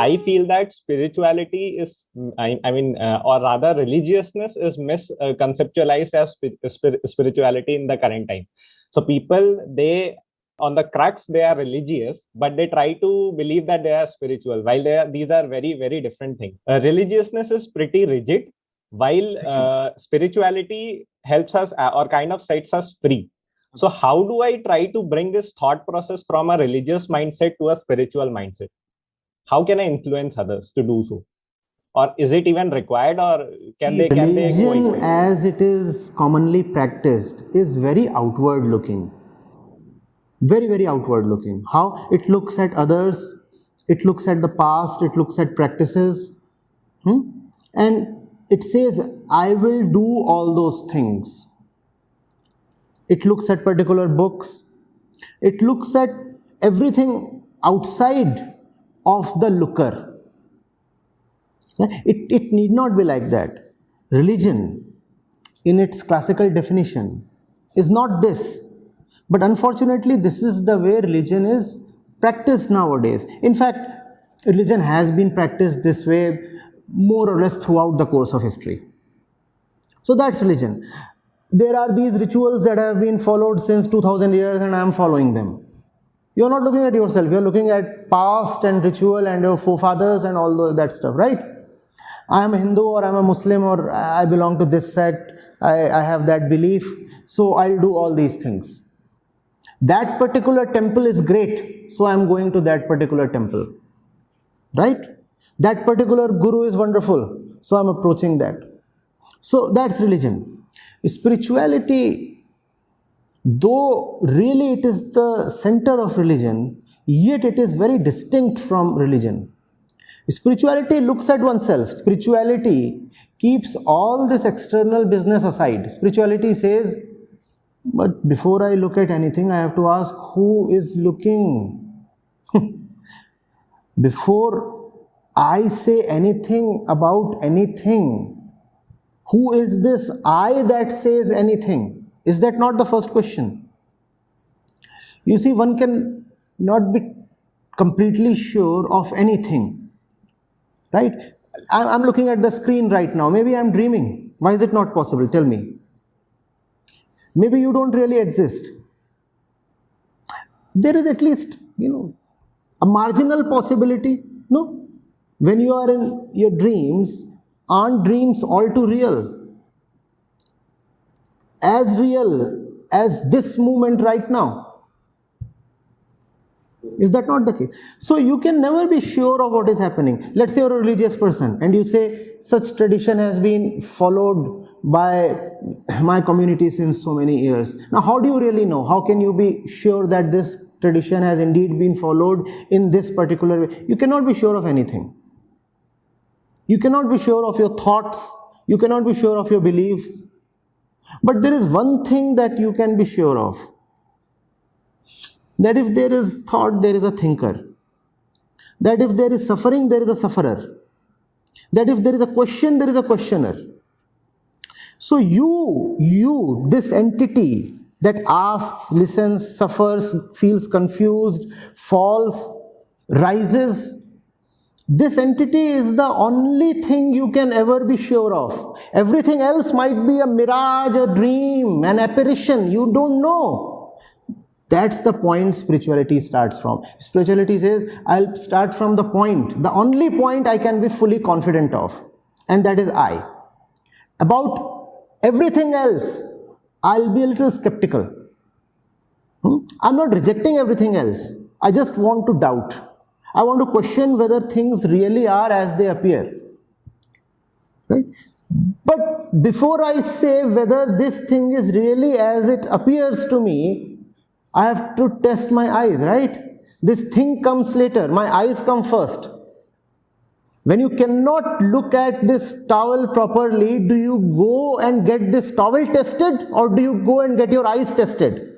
I feel that spirituality is, or rather religiousness is misconceptualized as spirituality in the current time. So people, on the crux, they are religious, but they try to believe that they are spiritual, while these are very, very different things. Religiousness is pretty rigid, while spirituality helps us or kind of sets us free. So how do I try to bring this thought process from a religious mindset to a spiritual mindset? How can I influence others to do so? Or is it even required, or can they religion as it is commonly practiced is very outward looking. Very, very outward looking. How it looks at others, it looks at the past, it looks at practices, and it says, I will do all those things. It looks at particular books, it looks at everything outside of the looker. It need not be like that. Religion, in its classical definition, is not this. But unfortunately, this is the way religion is practiced nowadays. In fact, religion has been practiced this way more or less throughout the course of history. So that's religion. There are these rituals that have been followed since 2000 years and I am following them. You're not looking at yourself, you're looking at past and ritual and your forefathers and all that stuff, right? I am a Hindu or I am a Muslim or I belong to this sect, I have that belief, so I'll do all these things. That particular temple is great, so I am going to that particular temple, right? That particular guru is wonderful, so I am approaching that. So that's religion. Spirituality, though really it is the center of religion, yet it is very distinct from religion. Spirituality looks at oneself. Spirituality keeps all this external business aside. Spirituality says, but before I look at anything, I have to ask, who is looking? Before I say anything about anything, who is this I that says anything? Is that not the first question? You see, one can not be completely sure of anything, right? I'm looking at the screen right now. Maybe I'm dreaming. Why is it not possible? Tell me. Maybe you don't really exist. There is at least, a marginal possibility. No? When you are in your dreams, aren't dreams all too real? As real as this moment right now. Is that not the case? So you can never be sure of what is happening. Let's say you're a religious person and you say, such tradition has been followed by my community since so many years. Now, how do you really know? How can you be sure that this tradition has indeed been followed in this particular way? You cannot be sure of anything. You cannot be sure of your thoughts. You cannot be sure of your beliefs. But there is one thing that you can be sure of. That if there is thought, there is a thinker. That if there is suffering, there is a sufferer. That if there is a question, there is a questioner. So you, this entity that asks, listens, suffers, feels confused, falls, rises, this entity is the only thing you can ever be sure of. Everything else might be a mirage, a dream, an apparition. You don't know. That's the point spirituality starts from. Spirituality says, I'll start from the point, the only point I can be fully confident of, and that is I. About everything else, I'll be a little skeptical. I'm not rejecting everything else. I just want to doubt. I want to question whether things really are as they appear. Right? But before I say whether this thing is really as it appears to me, I have to test my eyes, right? This thing comes later. My eyes come first. When you cannot look at this towel properly, do you go and get this towel tested, or do you go and get your eyes tested?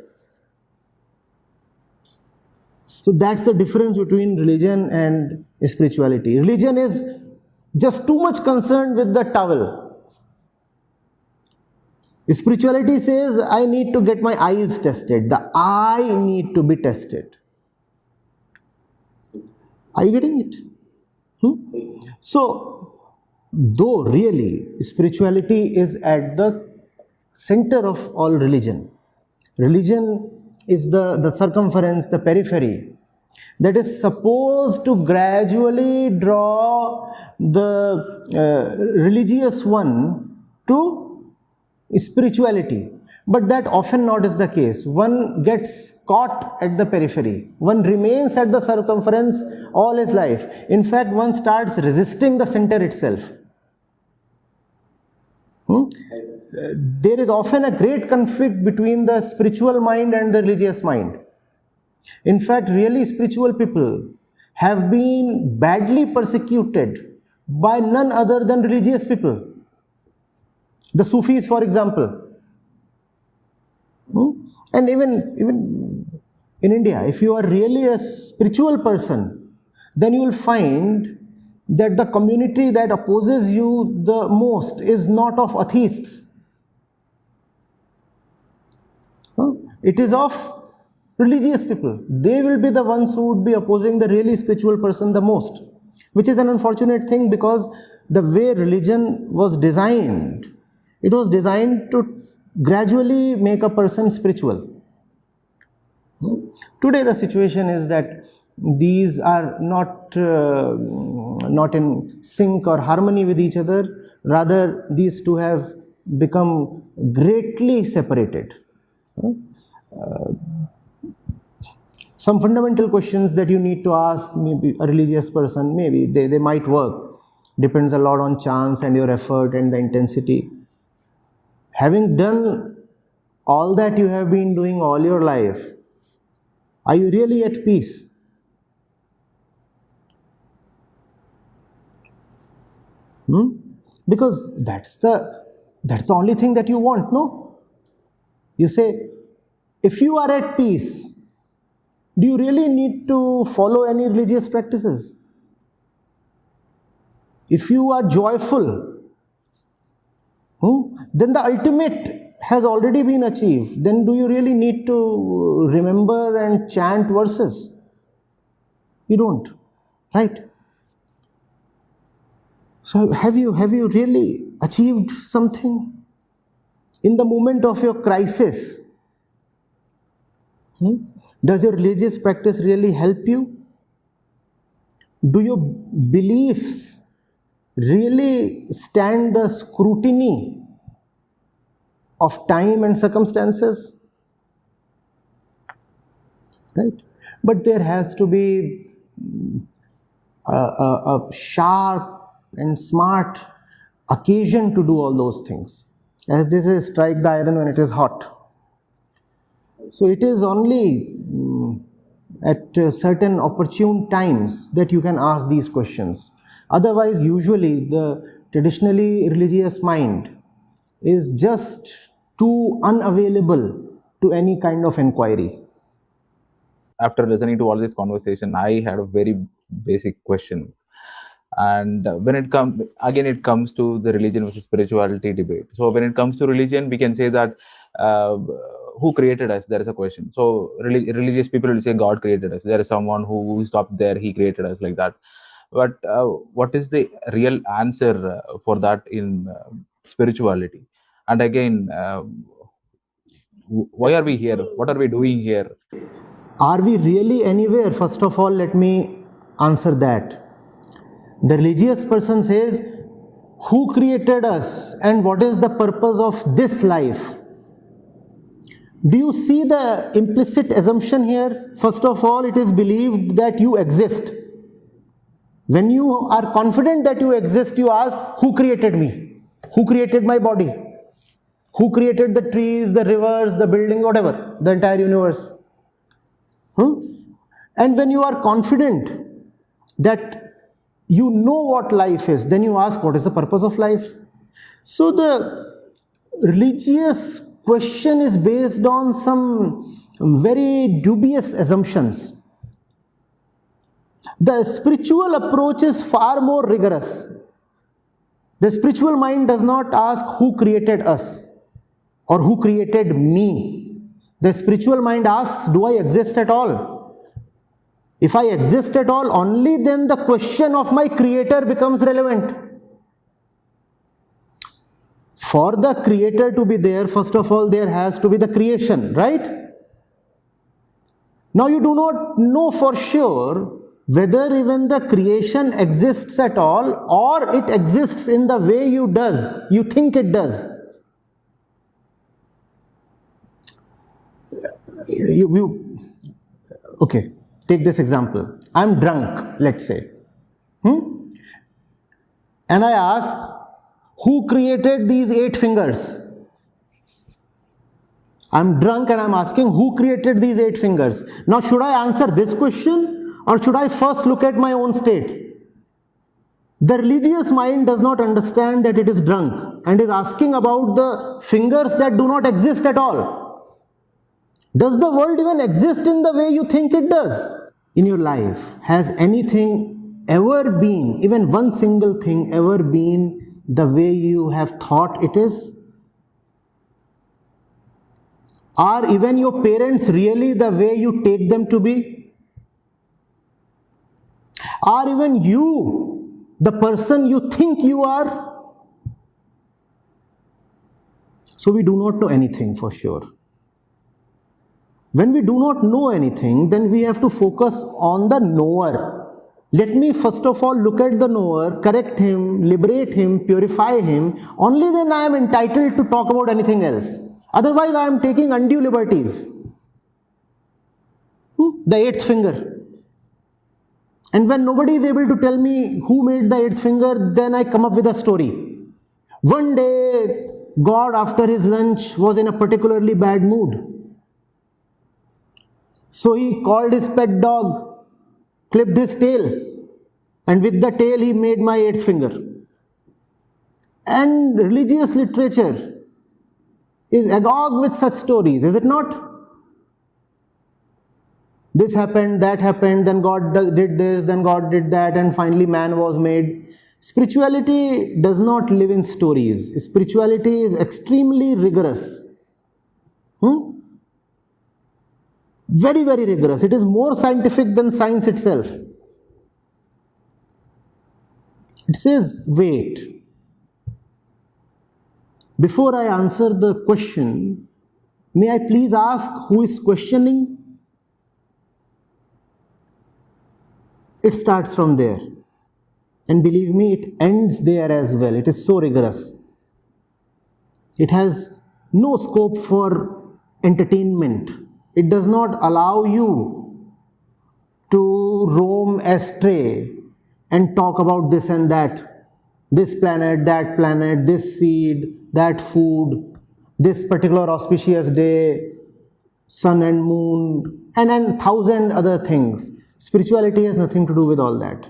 So that's the difference between religion and spirituality. Religion is just too much concerned with the towel. Spirituality says, I need to get my eyes tested. The eye need to be tested. Are you getting it? So, though really spirituality is at the center of all religion, religion is the circumference, the periphery that is supposed to gradually draw the religious one to spirituality. But that often not is the case. One gets caught at the periphery. One remains at the circumference all his life. In fact, one starts resisting the center itself. There is often a great conflict between the spiritual mind and the religious mind. In fact, really spiritual people have been badly persecuted by none other than religious people. The Sufis, for example. And even in India, if you are really a spiritual person, then you will find that the community that opposes you the most is not of atheists. It is of religious people. They will be the ones who would be opposing the really spiritual person the most, which is an unfortunate thing, because the way religion was designed, it was designed to gradually make a person spiritual. Today the situation is that these are not in sync or harmony with each other. Rather, these two have become greatly separated. Some fundamental questions that you need to ask maybe a religious person, maybe they might work. Depends a lot on chance and your effort and the intensity. Having done all that you have been doing all your life, are you really at peace? Because that's the only thing that you want, no? You say, if you are at peace, do you really need to follow any religious practices? If you are joyful, then the ultimate has already been achieved. Then do you really need to remember and chant verses? You don't, right? So have you really achieved something? In the moment of your crisis, does your religious practice really help you? Do your beliefs really stand the scrutiny of time and circumstances? Right? But there has to be a sharp and smart occasion to do all those things. As they say, strike the iron when it is hot. So it is only at certain opportune times that you can ask these questions. Otherwise, usually the traditionally religious mind is just too unavailable to any kind of inquiry. After listening to all this conversation, I had a very basic question. And when it comes to the religion versus spirituality debate. So when it comes to religion, we can say that who created us? There is a question. So religious people will say God created us. There is someone who is up there, he created us, like that. But what is the real answer for that in spirituality? And again, why are we here? What are we doing here? Are we really anywhere? First of all, let me answer that. The religious person says, who created us and what is the purpose of this life? Do you see the implicit assumption here? First of all, it is believed that you exist. When you are confident that you exist, you ask, who created me? Who created my body? Who created the trees, the rivers, the building, whatever, the entire universe? And when you are confident that you know what life is, then you ask, what is the purpose of life? So the religious question is based on some very dubious assumptions. The spiritual approach is far more rigorous. The spiritual mind does not ask who created us or who created me. The spiritual mind asks, do I exist at all? If I exist at all, only then the question of my creator becomes relevant. For the creator to be there, first of all, there has to be the creation, right? Now you do not know for sure whether even the creation exists at all, or it exists in the way you think it does. Okay, take this example. I'm drunk, let's say. And I ask, who created these 8 fingers? I'm drunk and I'm asking, who created these 8 fingers? Now, should I answer this question, or should I first look at my own state? The religious mind does not understand that it is drunk and is asking about the fingers that do not exist at all. Does the world even exist in the way you think it does? In your life, has anything ever been, even one single thing ever been the way you have thought it is? Are even your parents really the way you take them to be? Are even you the person you think you are? So we do not know anything for sure. When we do not know anything, then we have to focus on the knower. Let me first of all look at the knower, correct him, liberate him, purify him. Only then I am entitled to talk about anything else. Otherwise, I am taking undue liberties. The 8th finger. And when nobody is able to tell me who made the 8th finger, then I come up with a story. One day, God, after his lunch, was in a particularly bad mood. So he called his pet dog, clipped his tail, and with the tail he made my 8th finger. And religious literature is agog with such stories, is it not? This happened, that happened, then God did this, then God did that, and finally man was made. Spirituality does not live in stories. Spirituality is extremely rigorous. Very, very rigorous. It is more scientific than science itself. It says, wait. Before I answer the question, may I please ask who is questioning? It starts from there. And believe me, it ends there as well. It is so rigorous. It has no scope for entertainment. It does not allow you to roam astray and talk about this and that. This planet, this seed, that food, this particular auspicious day, sun and moon, and 1,000 other things. Spirituality has nothing to do with all that.